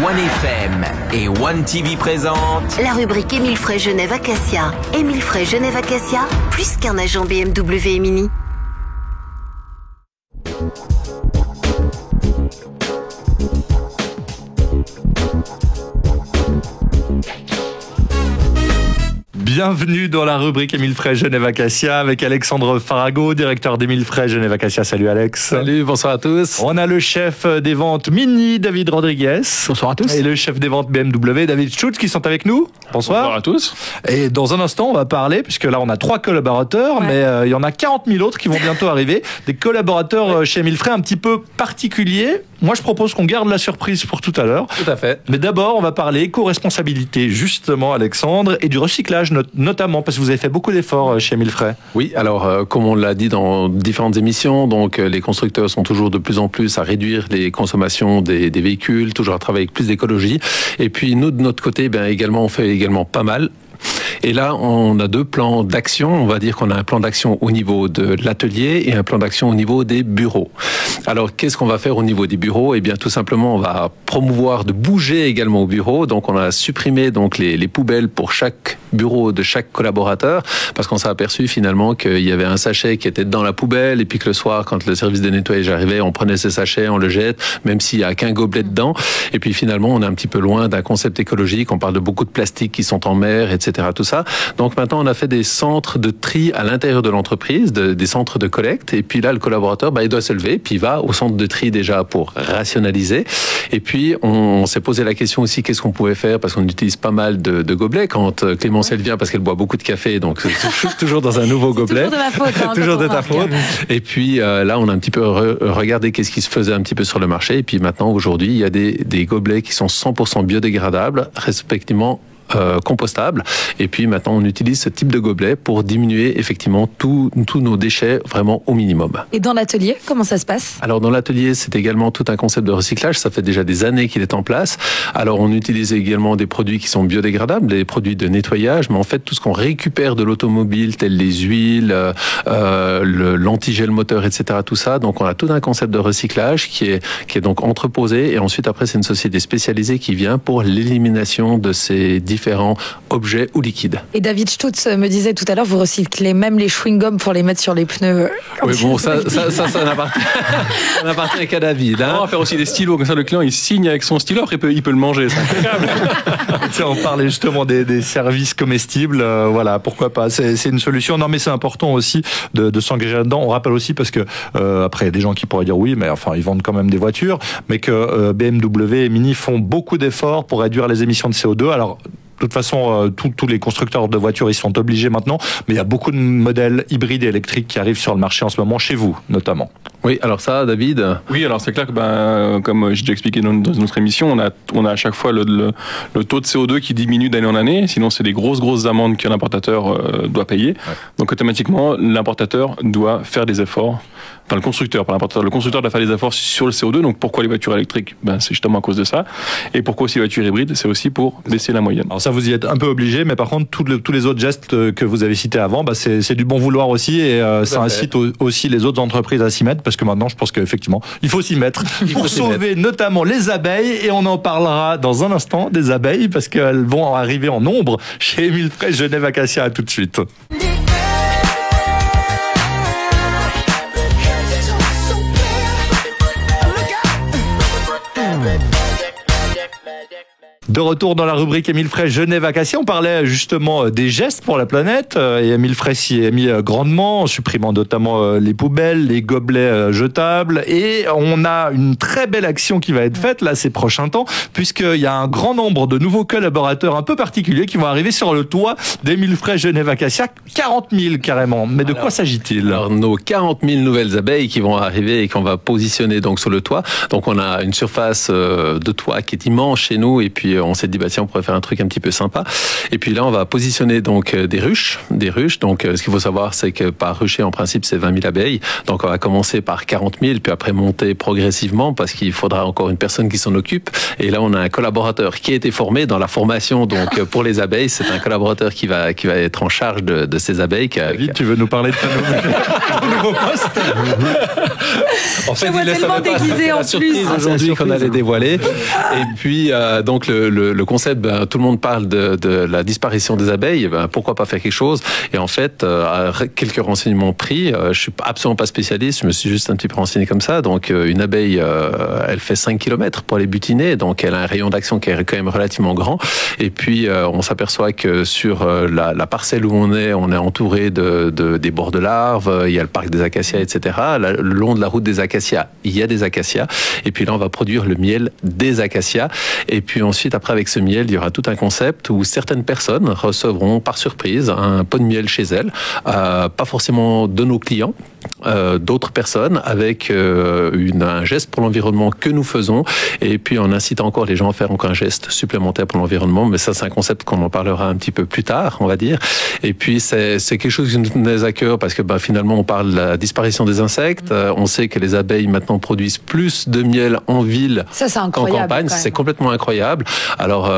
OneFM et One TV présentent la rubrique Émile Frey Genève Acacia. Émile Frey Genève Acacia, plus qu'un agent BMW et Mini. Bienvenue dans la rubrique Émile Frey Genève Acacia avec Alexandre Farago, directeur d'Émile Frey Genève Acacia. Salut Alex. Salut, bonsoir à tous. On a le chef des ventes Mini, David Rodriguez. Bonsoir à tous. Et le chef des ventes BMW, David Schutz, qui sont avec nous. Bonsoir. Bonsoir à tous. Et dans un instant, on va parler, puisque là on a 3 collaborateurs, mais il y en a 40 000 autres qui vont bientôt arriver. Des collaborateurs chez Émile Frey un petit peu particuliers. Moi je propose qu'on garde la surprise pour tout à l'heure. Tout à fait. Mais d'abord, on va parler éco-responsabilité, justement Alexandre, et du recyclage notamment, parce que vous avez fait beaucoup d'efforts chez Émile Frey. Oui, alors comme on l'a dit dans différentes émissions, donc les constructeurs sont toujours de plus en plus à réduire les consommations des véhicules, toujours à travailler avec plus d'écologie. Et puis nous, de notre côté, également, on fait également pas mal. Et là, on a 2 plans d'action. On va dire qu'on a un plan d'action au niveau de l'atelier et un plan d'action au niveau des bureaux. Alors, qu'est-ce qu'on va faire au niveau des bureaux? Eh bien, tout simplement, on va promouvoir de bouger également au bureau. Donc, on a supprimé donc les poubelles pour chaque bureau de chaque collaborateur, parce qu'on s'est aperçu finalement qu'il y avait un sachet qui était dans la poubelle, et puis que le soir, quand le service de nettoyage arrivait, on prenait ce sachet, on le jette, même s'il n'y a qu'un gobelet dedans. Et puis finalement, on est un petit peu loin d'un concept écologique. On parle de beaucoup de plastiques qui sont en mer, etc. Tout ça. Donc maintenant, on a fait des centres de tri à l'intérieur de l'entreprise, des centres de collecte. Et puis là, le collaborateur, il doit se lever, puis il va au centre de tri déjà pour rationaliser. Et puis, on s'est posé la question aussi, qu'est-ce qu'on pouvait faire, parce qu'on utilise pas mal de gobelets quand Clémence elle vient, parce qu'elle boit beaucoup de café, donc c'est toujours dans un nouveau gobelet. Toujours de ma faute. Toujours de ta faute. Et puis là, on a un petit peu regardé qu'est-ce qui se faisait un petit peu sur le marché. Et puis maintenant, aujourd'hui, il y a des gobelets qui sont 100% biodégradables, respectivement compostable. Et puis maintenant, on utilise ce type de gobelet pour diminuer effectivement tous nos déchets vraiment au minimum. Et dans l'atelier, comment ça se passe? Alors dans l'atelier, c'est également tout un concept de recyclage. Ça fait déjà des années qu'il est en place. Alors on utilise également des produits qui sont biodégradables, des produits de nettoyage, mais en fait tout ce qu'on récupère de l'automobile, telles les huiles, l'antigel moteur, etc. Tout ça. Donc on a tout un concept de recyclage qui est donc entreposé, et ensuite après c'est une société spécialisée qui vient pour l'élimination de ces différents objets ou liquides. Et David Stutz me disait tout à l'heure, vous recyclez même les chewing-gums pour les mettre sur les pneus. Oui, bon, ça n'appartient qu'à David. On va faire aussi des stylos, comme ça le client il signe avec son stylo, après il peut le manger. C'est incroyable. On parlait justement des services comestibles, voilà, pourquoi pas, c'est une solution. Non mais c'est important aussi de s'engager là-dedans. On rappelle aussi, parce que après il y a des gens qui pourraient dire oui, mais enfin ils vendent quand même des voitures, mais que BMW et Mini font beaucoup d'efforts pour réduire les émissions de CO2. Alors de toute façon, tous les constructeurs de voitures, ils sont obligés maintenant, mais il y a beaucoup de modèles hybrides et électriques qui arrivent sur le marché en ce moment, chez vous notamment. Oui, alors ça, David? Oui, alors c'est clair que comme j'ai déjà expliqué dans notre émission, on a à chaque fois le taux de CO2 qui diminue d'année en année, sinon c'est des grosses amendes que l'importateur doit payer. Ouais. Donc automatiquement, l'importateur doit faire des efforts. Enfin, le constructeur, pas l'importateur. Le constructeur doit faire des efforts sur le CO2. Donc pourquoi les voitures électriques? C'est justement à cause de ça. Et pourquoi aussi les voitures hybrides? C'est aussi pour baisser la moyenne. Alors ça, vous y êtes un peu obligé, mais par contre, tous les autres gestes que vous avez cités avant, c'est du bon vouloir aussi, et ça incite aussi les autres entreprises à s'y mettre, parce que maintenant, je pense qu'effectivement, il faut s'y mettre pour sauver notamment les abeilles, et on en parlera dans un instant des abeilles, parce qu'elles vont arriver en nombre chez Émile Frey Genève Acacia. À tout de suite. De retour dans la rubrique Émile Frey Genève Acacia, on parlait justement des gestes pour la planète, et Émile Frey s'y est mis grandement, en supprimant notamment les poubelles, les gobelets jetables, et on a une très belle action qui va être faite là ces prochains temps, puisqu'il y a un grand nombre de nouveaux collaborateurs un peu particuliers qui vont arriver sur le toit d'Émile Frey Genève Acacia, 40 000 carrément. Mais de quoi s'agit-il? Alors nos 40 000 nouvelles abeilles qui vont arriver et qu'on va positionner donc sur le toit. Donc on a une surface de toit qui est immense chez nous, et puis puis on s'est dit bah tiens, on pourrait faire un truc un petit peu sympa. Et puis là, on va positionner donc des ruches. Donc ce qu'il faut savoir, c'est que par rucher, en principe, c'est 20 000 abeilles. Donc on va commencer par 40 000, puis après monter progressivement parce qu'il faudra encore une personne qui s'en occupe. Et là, on a un collaborateur qui a été formé dans la formation. Donc pour les abeilles, c'est un collaborateur qui va être en charge de ces abeilles. David, tu veux nous parler de ton nouveau poste? En fait, il laisse tellement déguisé en plus. Aujourd'hui qu'on allait dévoiler. Et puis donc le concept, tout le monde parle de la disparition des abeilles. Pourquoi pas faire quelque chose? Et en fait, quelques renseignements pris. Je suis absolument pas spécialiste. Je me suis juste un petit peu renseigné comme ça. Donc une abeille, elle fait 5 km pour les butiner. Donc elle a un rayon d'action qui est quand même relativement grand. Et puis on s'aperçoit que sur la parcelle où on est entouré des bords de larves. Il y a le parc des acacias, etc. Le long de la route des acacias, il y a des acacias. Et puis là, on va produire le miel des acacias. Et puis ensuite, après, avec ce miel, il y aura tout un concept où certaines personnes recevront par surprise un pot de miel chez elles. Pas forcément de nos clients, d'autres personnes, avec un geste pour l'environnement que nous faisons. Et puis en incitant encore les gens à faire encore un geste supplémentaire pour l'environnement. Mais ça, c'est un concept qu'on en parlera un petit peu plus tard, on va dire. Et puis c'est quelque chose qui nous tenait à cœur parce que finalement, on parle de la disparition des insectes. On sait que les abeilles maintenant produisent plus de miel en ville qu'en campagne. C'est complètement incroyable. Alors,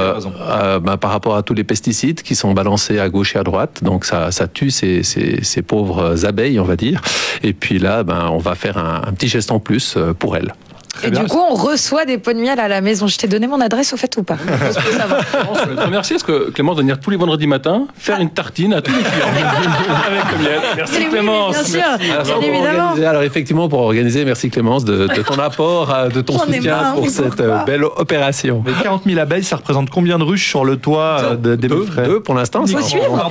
par rapport à tous les pesticides qui sont balancés à gauche et à droite, donc ça tue ces pauvres abeilles, on va dire. Et puis là, on va faire un petit geste en plus pour elles. Et du coup, on reçoit des pots de miel à la maison. Je t'ai donné mon adresse au fait ou pas? Je voulais te remercier parce que Clémence doit venir tous les vendredis matins faire une tartine à tous les clients avec le miel. Merci Clémence. Bien sûr, bien évidemment. Alors effectivement, pour organiser, merci Clémence de ton apport, de ton soutien pour cette belle opération. Mais 40 000 abeilles, ça représente combien de ruches sur le toit des Deux pour l'instant. Il faut suivre.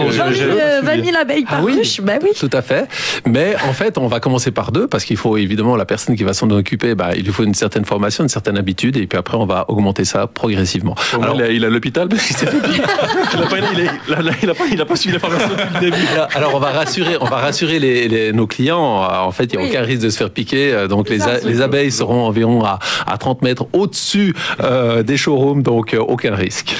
20 000 abeilles par ruche, bah oui. Tout à fait. Mais en fait, on va commencer par 2 parce qu'il faut évidemment la personne qui va s'en occuper, il lui faut une certaine formation, une certaine habitude, et puis après on va augmenter ça progressivement. Alors, il a l'hôpital parce qu'il il a pas suivi la formation depuis le début. Alors on va rassurer nos clients. En fait, il n'y a aucun risque de se faire piquer. Donc les abeilles seront environ à 30 mètres au-dessus des showrooms, donc aucun risque.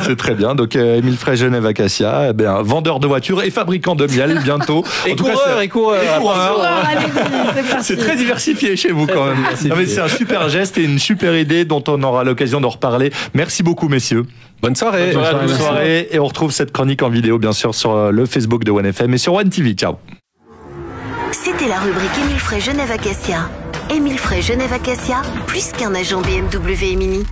C'est très bien. Donc Émile Frey, Genève Acacia, vendeur de voitures et fabricant de miel bientôt. Et coureur. C'est très diversifié chez vous quand même. C'est un super geste et une super idée dont on aura l'occasion d'en reparler. Merci beaucoup, messieurs. Bonne soirée. Bonne soirée. Et on retrouve cette chronique en vidéo, bien sûr, sur le Facebook de OneFM et sur One TV. Ciao. C'était la rubrique Émile Frey Genève Acacia. Émile Frey Genève Acacia, plus qu'un agent BMW et Mini.